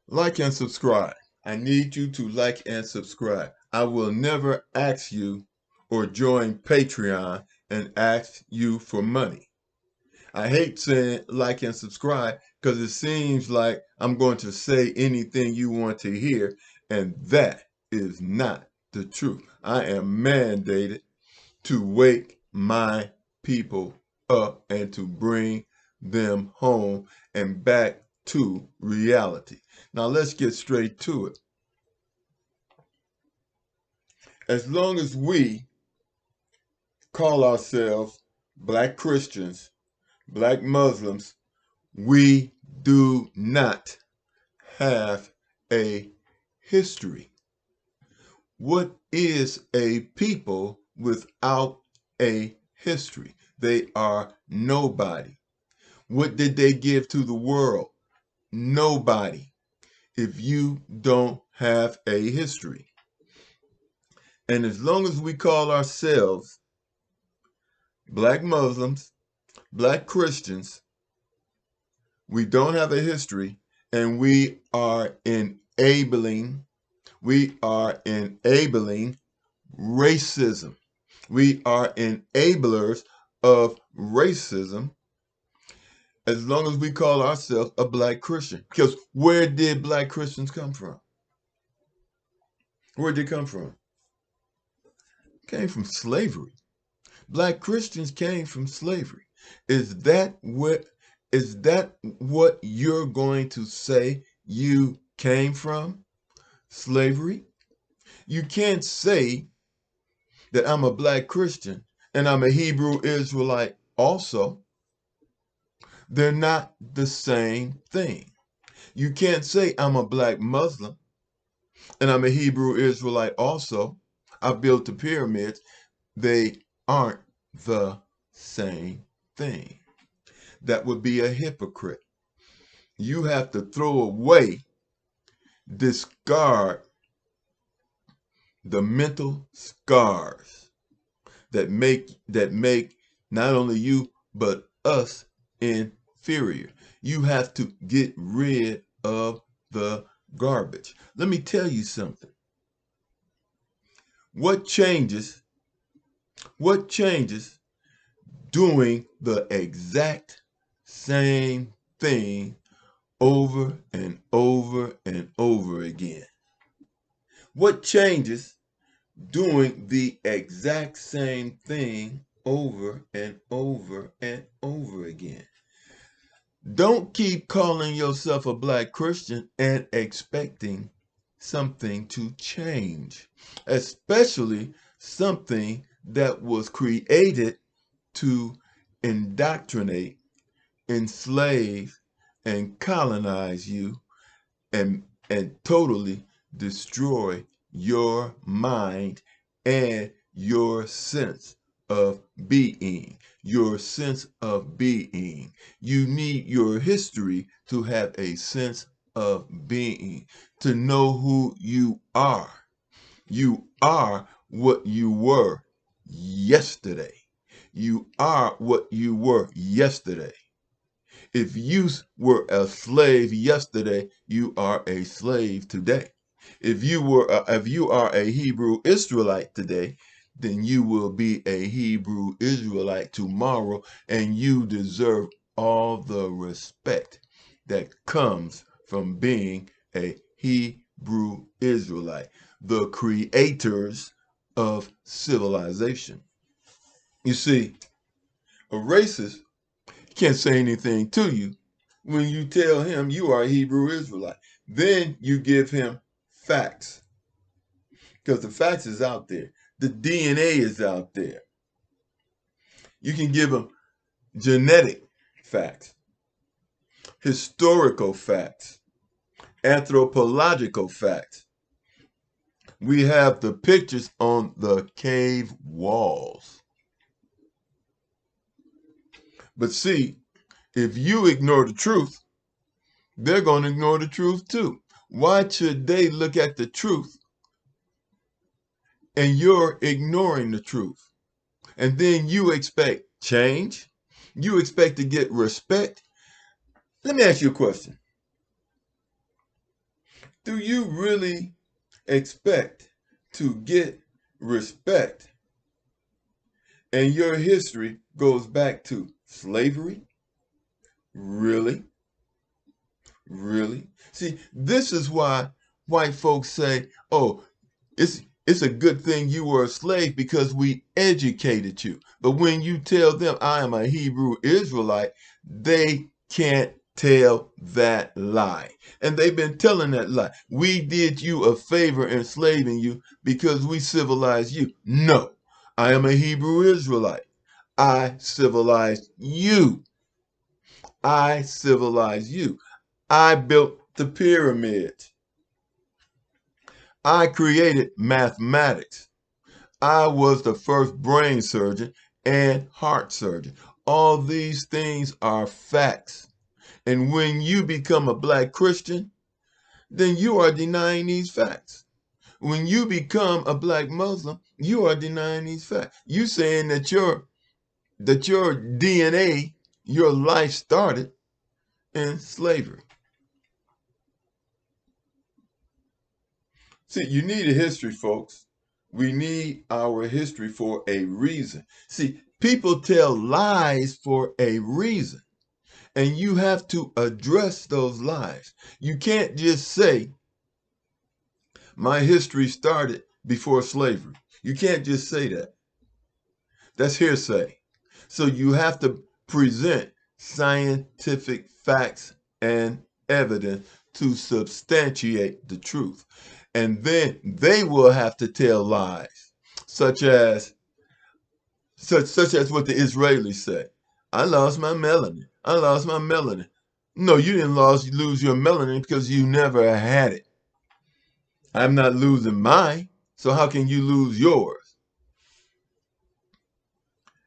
Like and subscribe. I need you to like and subscribe. I will never ask you or join Patreon and ask you for money. I hate saying like and subscribe because it seems like I'm going to say anything you want to hear, and that is not the truth. I am mandated to wake my people up and to bring them home and back to reality. Now let's get straight to it. As long as we call ourselves black Christians, black Muslims, we do not have a history. What is a people without a history? They are nobody. What did they give to the world? Nobody. If you don't have a history. And as long as we call ourselves black Muslims, black Christians, we don't have a history, and we are enabling racism. We are enablers of racism as long as we call ourselves a black Christian. Because where did black Christians come from? Where did they come from? Came from slavery. Black Christians came from slavery. Is that what you're going to say you came from? Slavery? You can't say that I'm a black Christian and I'm a Hebrew Israelite also. They're not the same thing. You can't say I'm a black Muslim and I'm a Hebrew Israelite also. I built the pyramids. They aren't the same thing. That would be a hypocrite. You have to throw away, discard the mental scars that make not only you but us inferior. You have to get rid of the garbage. Let me tell you something. What changes doing the exact same thing over and over and over again? What changes doing the exact same thing over and over and over again? Don't keep calling yourself a black Christian and expecting something to change, especially something that was created to indoctrinate, enslave, and colonize you and totally destroy your mind and your sense of being. Your sense of being. You need your history to have a sense of being, to know who you are. You are what you were yesterday. You are what you were yesterday. If you were a slave yesterday, you are a slave today. If you are a Hebrew Israelite today, then you will be a Hebrew Israelite tomorrow, and you deserve all the respect that comes from being a Hebrew Israelite, the creators of civilization. You see, a racist can't say anything to you when you tell him you are a Hebrew Israelite. Then you give him facts because the facts is out there. The DNA is out there. You can give him genetic facts, historical facts, anthropological facts. We have the pictures on the cave walls. But see, if you ignore the truth, they're going to ignore the truth too. Why should they look at the truth and you're ignoring the truth? And then you expect change? You expect to get respect? Let me ask you a question. Do you really expect to get respect and your history goes back to slavery? Really? Really? See, this is why white folks say, oh, it's a good thing you were a slave because we educated you. But when you tell them I am a Hebrew Israelite, they can't tell that lie. And they've been telling that lie. We did you a favor enslaving you because we civilized you. No, I am a Hebrew Israelite. I civilized you. I civilized you. I built the pyramids. I created mathematics. I was the first brain surgeon and heart surgeon. All these things are facts. And when you become a black Christian, then you are denying these facts. When you become a black Muslim, you are denying these facts. You saying that your DNA, your life started in slavery. See, you need a history, folks. We need our history for a reason. See, people tell lies for a reason, and you have to address those lies. You can't just say, my history started before slavery. You can't just say that. That's hearsay. So you have to present scientific facts and evidence to substantiate the truth. And then they will have to tell lies, such as what the Israelis say. I lost my melanin. I lost my melanin. No, you didn't lose your melanin because you never had it. I'm not losing mine, so how can you lose yours?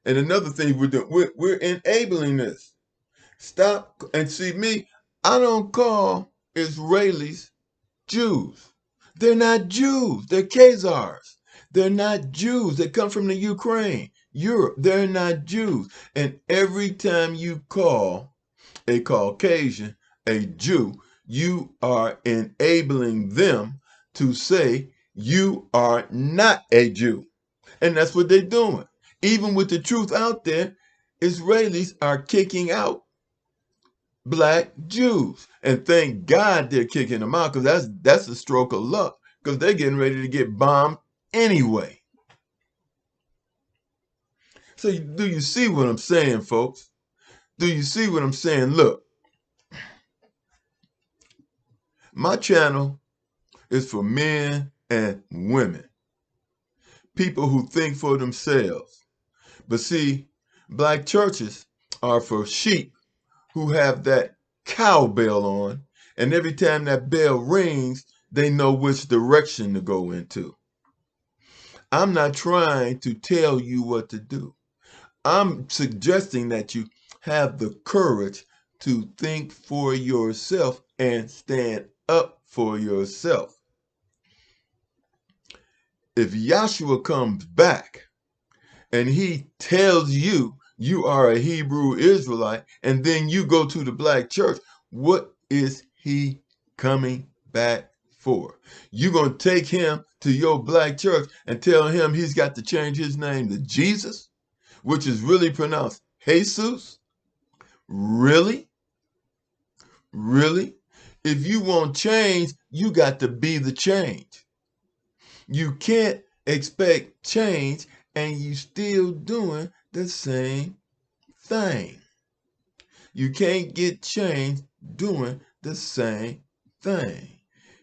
And another thing we're doing, we're enabling this. Stop and see me. I don't call Israelis Jews. They're not Jews. They're Khazars. They're not Jews. They come from the Ukraine, Europe. They're not Jews. And every time you call a Caucasian a Jew, you are enabling them to say you are not a Jew. And that's what they're doing. Even with the truth out there, Israelis are kicking out black Jews. And thank God they're kicking them out, because that's a stroke of luck, because they're getting ready to get bombed anyway. So do you see what I'm saying, folks? Do you see what I'm saying? Look, my channel is for men and women, people who think for themselves. But see, black churches are for sheep who have that cowbell on, and every time that bell rings, they know which direction to go into. I'm not trying to tell you what to do. I'm suggesting that you have the courage to think for yourself and stand up for yourself. If Yahshua comes back and he tells you you are a Hebrew Israelite, and then you go to the black church, what is he coming back for? You gonna take him to your black church and tell him he's got to change his name to Jesus, which is really pronounced Jesus? Really? Really? If you want change, you got to be the change. You can't expect change and you still doing the same thing. You can't get change doing the same thing.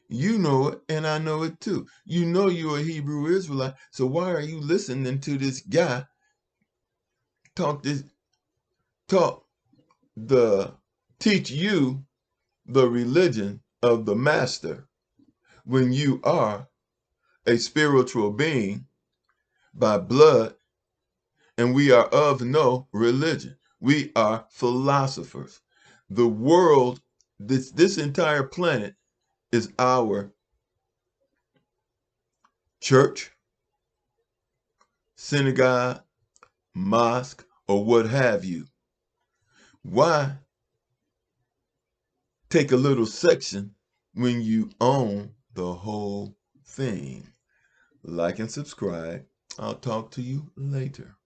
You know it, and I know it too. You know you're a Hebrew Israelite, so why are you listening to this guy talk the teach you the religion of the master when you are a spiritual being by blood, and we are of no religion? We are philosophers. The world, this entire planet is our church, synagogue, mosque, or what have you. Why take a little section when you own the whole thing. Like and subscribe. I'll talk to you later.